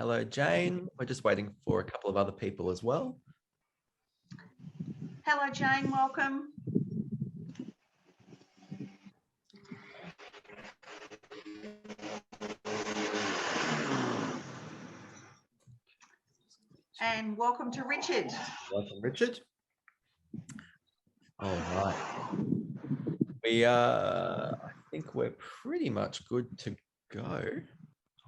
Hello, Jane. We're just waiting for a couple of other people as well. Hello, Jane. Welcome. And welcome to Richard. Welcome, Richard. All right. I think we're pretty much good to go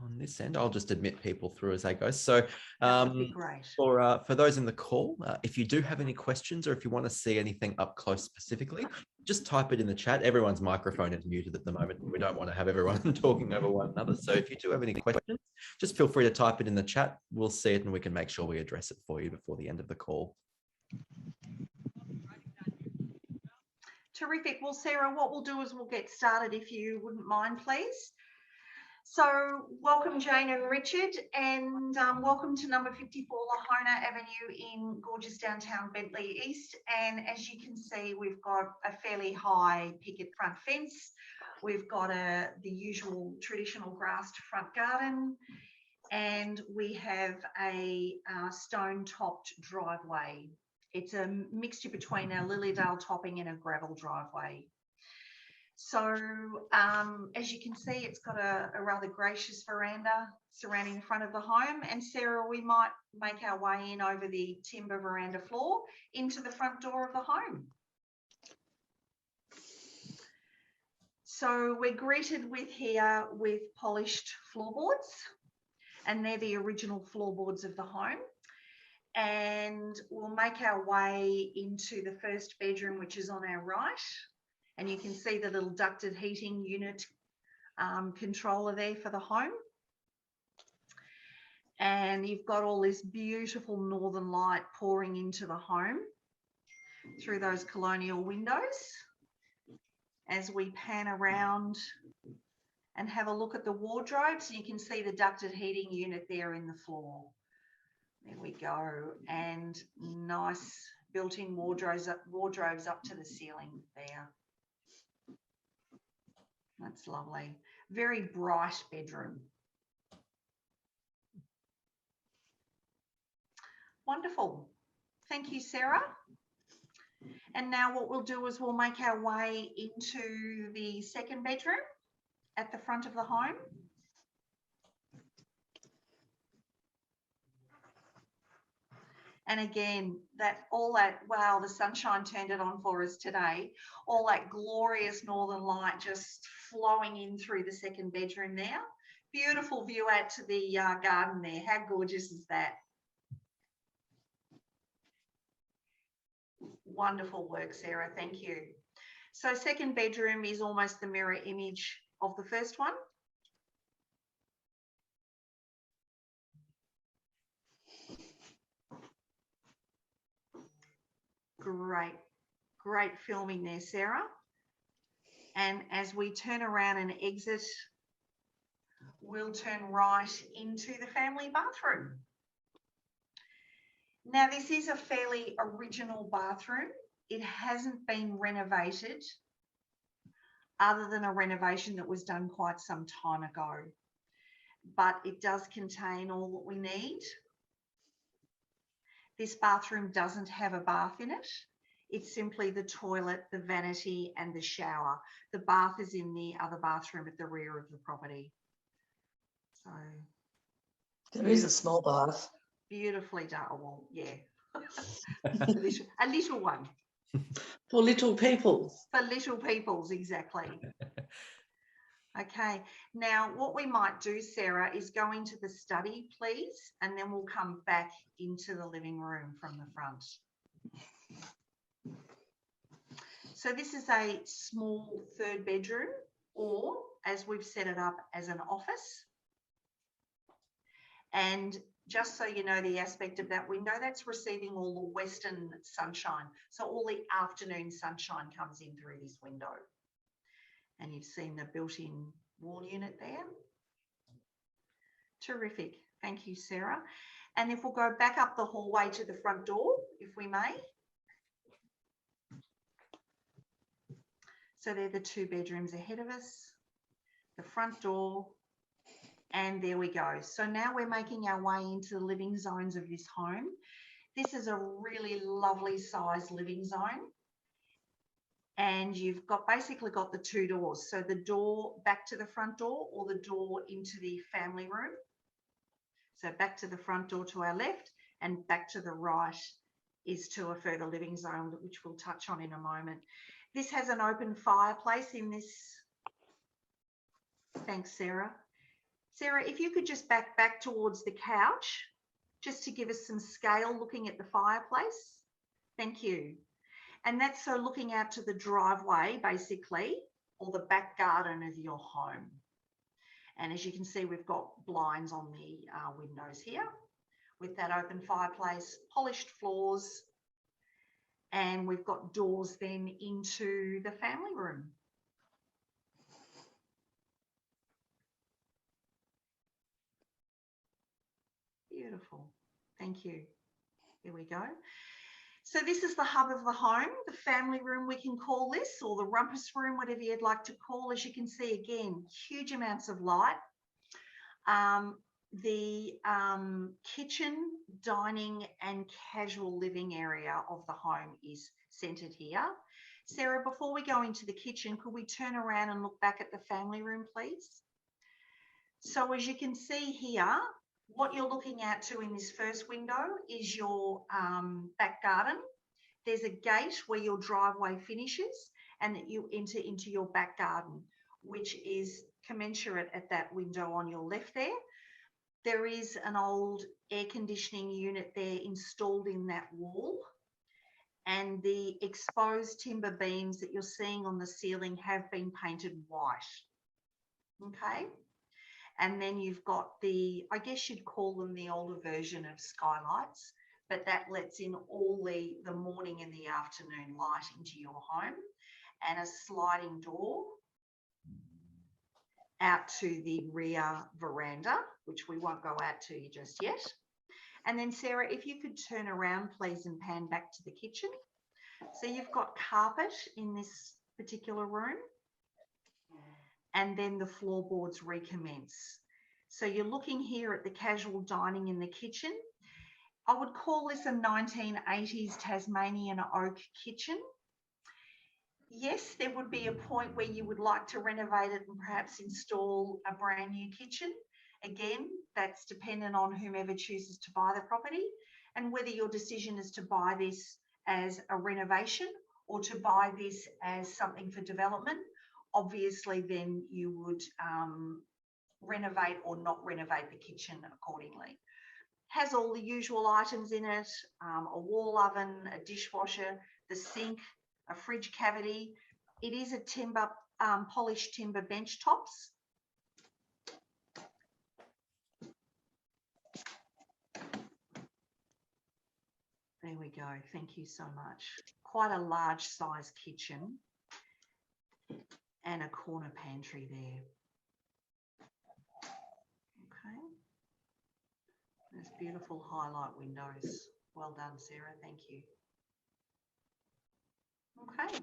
on this end. I'll just admit people through as they go. So That would be great. For those in the call, if you do have any questions or if you want to see anything up close specifically, just type it in the chat. Everyone's microphone is muted at the moment. We don't want to have everyone talking over one another. So if you do have any questions, just feel free to type it in the chat. We'll see it and we can make sure we address it for you before the end of the call. Terrific. Well, Sarah, what we'll do is we'll get started if you wouldn't mind, please. So welcome, Jane and Richard, and welcome to number 54 Lahona Avenue in gorgeous downtown Bentleigh East. And as you can see, we've got a fairly high picket front fence. We've got the usual traditional grassed front garden, and we have a stone-topped driveway. It's a mixture between a Lilydale topping and a gravel driveway. So as you can see, it's got a rather gracious veranda surrounding the front of the home. And Sarah, we might make our way in over the timber veranda floor into the front door of the home. So we're greeted here with polished floorboards, and they're the original floorboards of the home. And we'll make our way into the first bedroom, which is on our right. And you can see the little ducted heating unit controller there for the home. And you've got all this beautiful northern light pouring into the home through those colonial windows. As we pan around and have a look at the wardrobes, you can see the ducted heating unit there in the floor. There we go, and nice built-in wardrobes up to the ceiling there. That's lovely. Very bright bedroom. Wonderful. Thank you, Sarah. And now what we'll do is we'll make our way into the second bedroom at the front of the home. And again, wow, the sunshine turned it on for us today. All that glorious northern light just flowing in through the second bedroom there. Beautiful view out to the garden there. How gorgeous is that? Wonderful work, Sarah. Thank you. So second bedroom is almost the mirror image of the first one. Great filming there, Sarah. And as we turn around and exit, we'll turn right into the family bathroom. Now, this is a fairly original bathroom. It hasn't been renovated other than a renovation that was done quite some time ago, but it does contain all that we need. This bathroom doesn't have a bath in it. It's simply the toilet, the vanity, and the shower. The bath is in the other bathroom at the rear of the property. So there is a small bath. Beautifully done. Oh, well, yeah. a little one. For little people. For little peoples, exactly. Okay, now what we might do, Sarah, is go into the study, please, and then we'll come back into the living room from the front. So this is a small third bedroom, or as we've set it up, as an office. And just so you know the aspect of that window, that's receiving all the western sunshine. So all the afternoon sunshine comes in through this window. And you've seen the built-in wall unit there. Terrific. Thank you, Sarah. And if we'll go back up the hallway to the front door, if we may. So they're the two bedrooms ahead of us. The front door, And there we go. So now we're making our way into the living zones of this home. This is a really lovely size living zone. And you've got basically got the two doors. So the door back to the front door or the door into the family room. So back to the front door to our left and back to the right is to a further living zone, which we'll touch on in a moment. This has an open fireplace in this. Thanks, Sarah. Sarah, if you could just back towards the couch, just to give us some scale looking at the fireplace. Thank you. And that's so looking out to the driveway, basically, or the back garden of your home. And as you can see, we've got blinds on the windows here with that open fireplace, polished floors, and we've got doors then into the family room. Beautiful. Thank you. Here we go. So this is the hub of the home, the family room we can call this, or the rumpus room, whatever you'd like to call. As you can see, again, huge amounts of light. The kitchen, dining and casual living area of the home is centered here. Sarah, before we go into the kitchen, could we turn around and look back at the family room, please? So as you can see here, what you're looking at to in this first window is your back garden. There's a gate where your driveway finishes and that you enter into your back garden, which is commensurate at that window on your left there. There is an old air conditioning unit there installed in that wall, and the exposed timber beams that you're seeing on the ceiling have been painted white. Okay. And then you've got the, I guess you'd call them the older version of skylights, but that lets in all the morning and the afternoon light into your home, and a sliding door out to the rear veranda, which we won't go out to just yet. And then Sarah, if you could turn around, please, and pan back to the kitchen. So you've got carpet in this particular room, and then the floorboards recommence. So you're looking here at the casual dining in the kitchen. I would call this a 1980s Tasmanian oak kitchen. Yes, there would be a point where you would like to renovate it and perhaps install a brand new kitchen. Again, that's dependent on whomever chooses to buy the property and whether your decision is to buy this as a renovation or to buy this as something for development. Obviously, then you would renovate or not renovate the kitchen accordingly. Has all the usual items in it, a wall oven, a dishwasher, the sink, a fridge cavity. It is a timber, polished timber bench tops. There we go. Thank you so much. Quite a large size kitchen and a corner pantry there. Okay. There's beautiful highlight windows. Well done, Sarah. Thank you. Okay.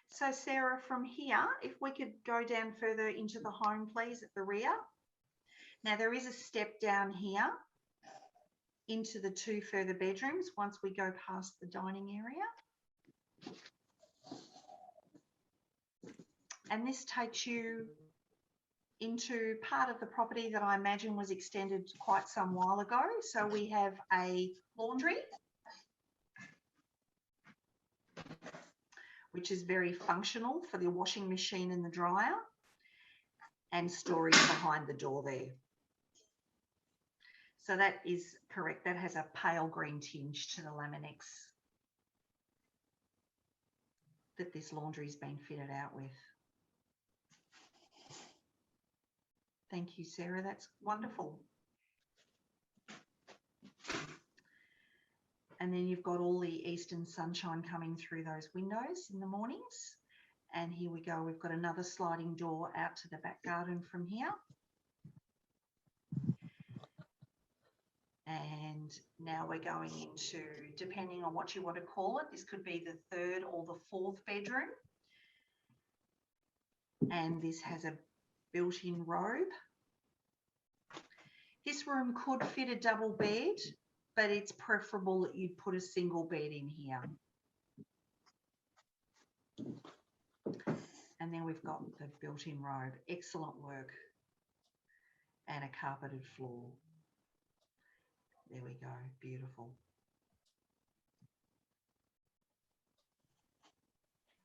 So Sarah, from here, if we could go down further into the home, please, at the rear. Now there is a step down here into the two further bedrooms once we go past the dining area. And this takes you into part of the property that I imagine was extended quite some while ago. So we have a laundry, which is very functional for the washing machine and the dryer, and storage behind the door there. So that is correct. That has a pale green tinge to the Laminex that this laundry's been fitted out with. Thank you, Sarah. That's wonderful. And then you've got all the eastern sunshine coming through those windows in the mornings. And here we go. We've got another sliding door out to the back garden from here. And now we're going into, depending on what you want to call it, this could be the third or the fourth bedroom. And this has a built-in robe This room could fit a double bed, but it's preferable that you put a single bed in here. And then we've got the built-in robe. Excellent work. And a carpeted floor. There we go. Beautiful.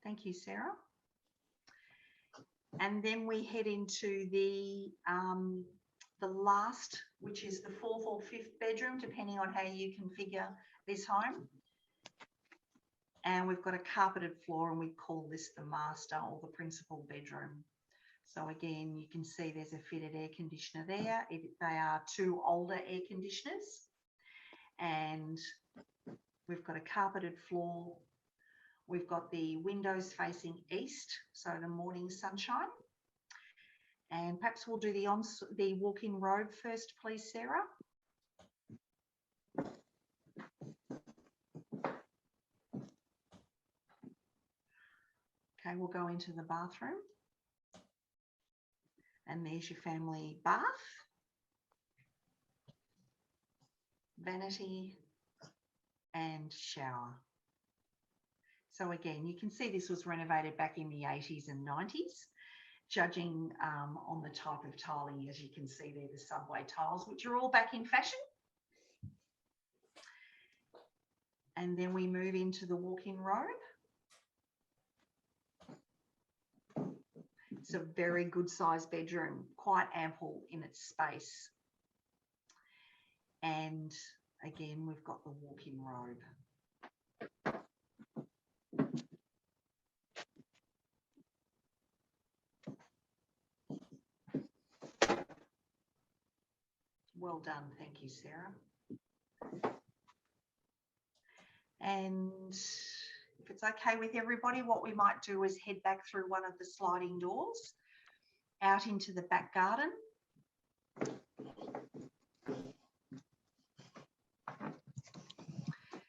Thank you, Sarah. And then we head into the last, which is the 4th or 5th bedroom, depending on how you configure this home. And we've got a carpeted floor, and we call this the master or the principal bedroom. So again, you can see there's a fitted air conditioner there. They are 2 older air conditioners. And we've got a carpeted floor. We've got the windows facing east, so the morning sunshine. And perhaps we'll do the walk-in robe first, please, Sarah. Okay, we'll go into the bathroom. And there's your family bath, vanity, and shower. So again, you can see this was renovated back in the 80s and 90s, judging on the type of tiling. As you can see there, the subway tiles, which are all back in fashion. And then we move into the walk-in robe. It's a very good sized bedroom, quite ample in its space. And again, we've got the walk-in robe. Well done. Thank you, Sarah. And if it's okay with everybody, what we might do is head back through one of the sliding doors out into the back garden.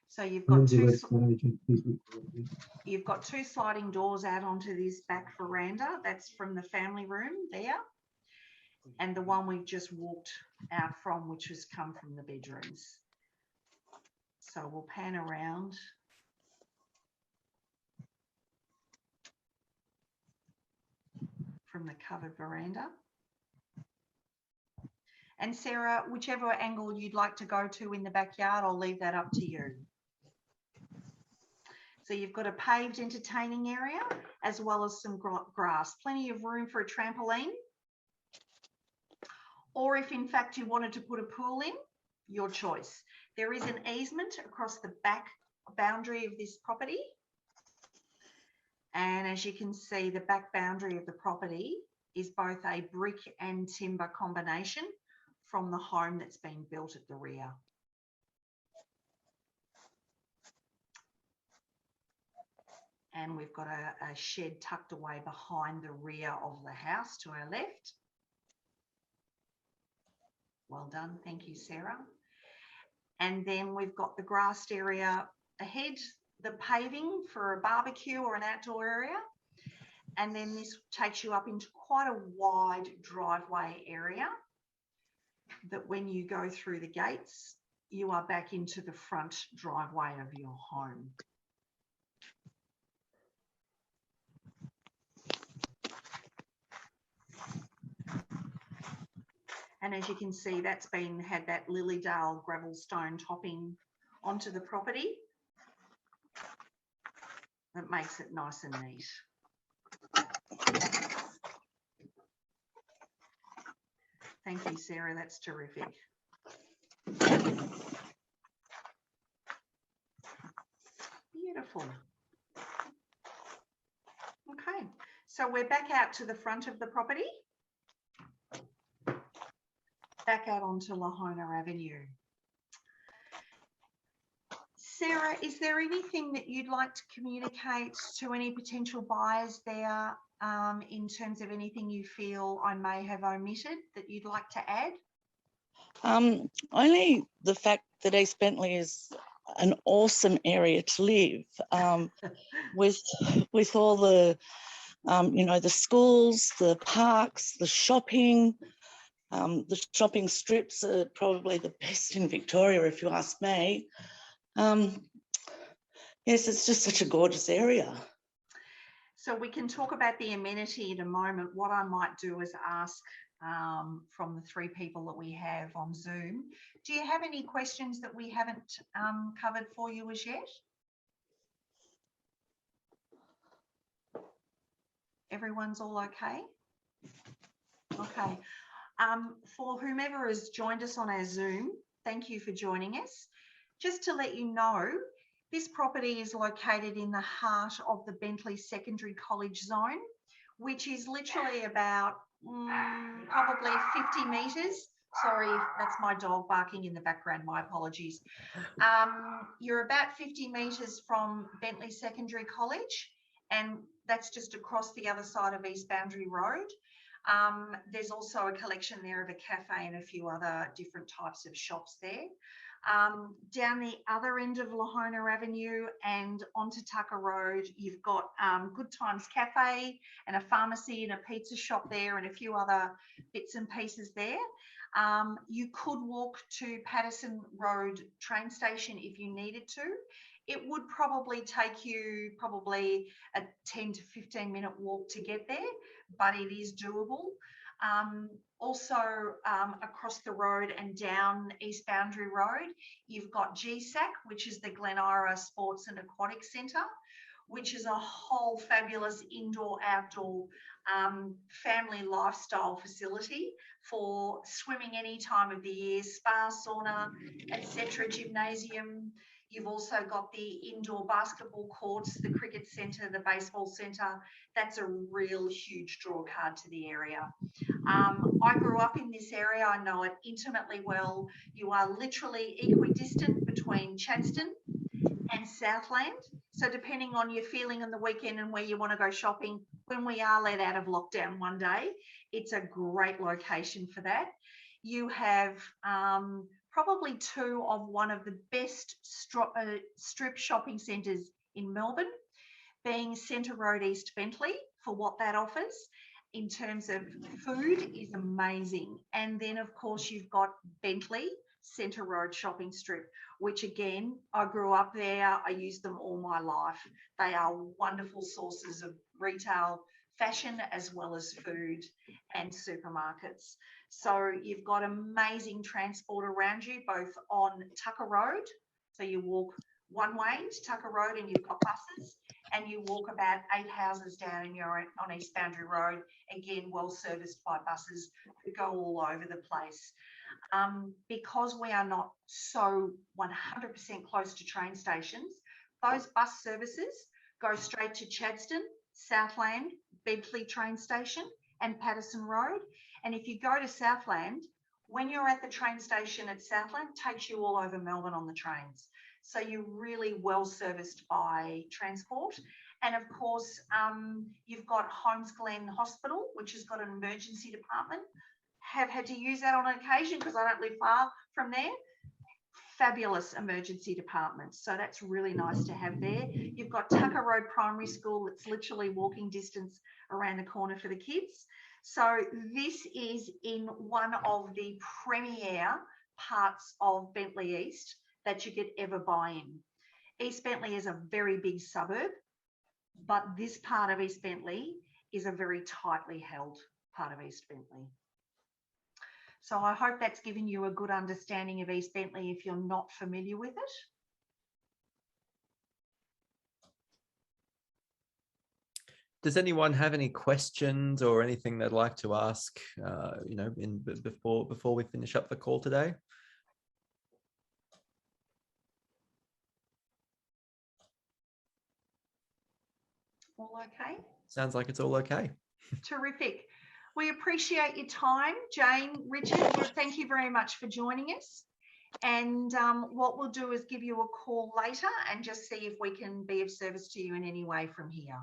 So you've got two sliding doors out onto this back veranda. That's from the family room there. And the one we've just walked out from, which has come from the bedrooms. So we'll pan around. From the covered veranda. And Sarah, whichever angle you'd like to go to in the backyard, I'll leave that up to you. So you've got a paved entertaining area as well as some grass, plenty of room for a trampoline. Or if in fact you wanted to put a pool in, your choice. There is an easement across the back boundary of this property. And as you can see, the back boundary of the property is both a brick and timber combination from the home that's been built at the rear. And we've got a shed tucked away behind the rear of the house to our left. Well done. Thank you, Sarah. And then we've got the grassed area ahead, the paving for a barbecue or an outdoor area. And then this takes you up into quite a wide driveway area that when you go through the gates, you are back into the front driveway of your home. And as you can see, that's had that Lilydale gravel stone topping onto the property. That makes it nice and neat. Thank you, Sarah. That's terrific. Beautiful. Okay, so we're back out to the front of the property. Back out onto Lahona Avenue. Sarah, is there anything that you'd like to communicate to any potential buyers there in terms of anything you feel I may have omitted that you'd like to add? Only the fact that East Bentleigh is an awesome area to live, with all the, you know, the schools, the parks, the shopping, The shopping strips are probably the best in Victoria, if you ask me. Yes, it's just such a gorgeous area. So we can talk about the amenity in a moment. What I might do is ask from the three people that we have on Zoom, do you have any questions that we haven't covered for you as yet? Everyone's all okay? Okay. For whomever has joined us on our Zoom, thank you for joining us. Just to let you know, this property is located in the heart of the Bentleigh Secondary College zone, which is literally about probably 50 metres. Sorry, that's my dog barking in the background, my apologies. You're about 50 metres from Bentleigh Secondary College, and that's just across the other side of East Boundary Road. There's also a collection there of a cafe and a few other different types of shops there. Down the other end of Lahona Avenue and onto Tucker Road, you've got Good Times Cafe and a pharmacy and a pizza shop there and a few other bits and pieces there. You could walk to Patterson Road train station if you needed to. It would probably take you a 10 to 15 minute walk to get there, but it is doable. Also across the road and down East Boundary Road, you've got GSAC, which is the Glen Ira Sports and Aquatic Centre, which is a whole fabulous indoor-outdoor family lifestyle facility for swimming any time of the year, spa, sauna, etc., gymnasium. You've also got the indoor basketball courts, the cricket centre, the baseball centre. That's a real huge draw card to the area. I grew up in this area. I know it intimately well. You are literally equidistant between Chadstone and Southland. So depending on your feeling on the weekend and where you want to go shopping, when we are let out of lockdown one day, it's a great location for that. You have probably two of one of the best strip shopping centres in Melbourne, being Centre Road East Bentleigh, for what that offers in terms of food is amazing. And then of course you've got Bentleigh Centre Road shopping strip, which again, I grew up there. I used them all my life. They are wonderful sources of retail fashion as well as food and supermarkets. So you've got amazing transport around you, both on Tucker Road. So you walk one way to Tucker Road and you've got buses, and you walk about 8 houses down and you're on East Boundary Road, again, well serviced by buses who go all over the place. Because we are not so 100% close to train stations, those bus services go straight to Chadstone, Southland, Bentleigh train station and Patterson Road. And if you go to Southland, when you're at the train station at Southland, it takes you all over Melbourne on the trains. So you're really well serviced by transport. And of course, you've got Holmes Glen Hospital, which has got an emergency department. Have had to use that on occasion because I don't live far from there. Fabulous emergency department. So that's really nice to have there. You've got Tucker Road Primary School. It's literally walking distance around the corner for the kids. So this is in one of the premier parts of Bentleigh East that you could ever buy in. East Bentleigh is a very big suburb, but this part of East Bentleigh is a very tightly held part of East Bentleigh. So I hope that's given you a good understanding of East Bentleigh if you're not familiar with it. Does anyone have any questions or anything they'd like to ask, before we finish up the call today? All okay? Sounds like it's all okay. Terrific. We appreciate your time, Jane, Richard. Thank you very much for joining us. And what we'll do is give you a call later and just see if we can be of service to you in any way from here.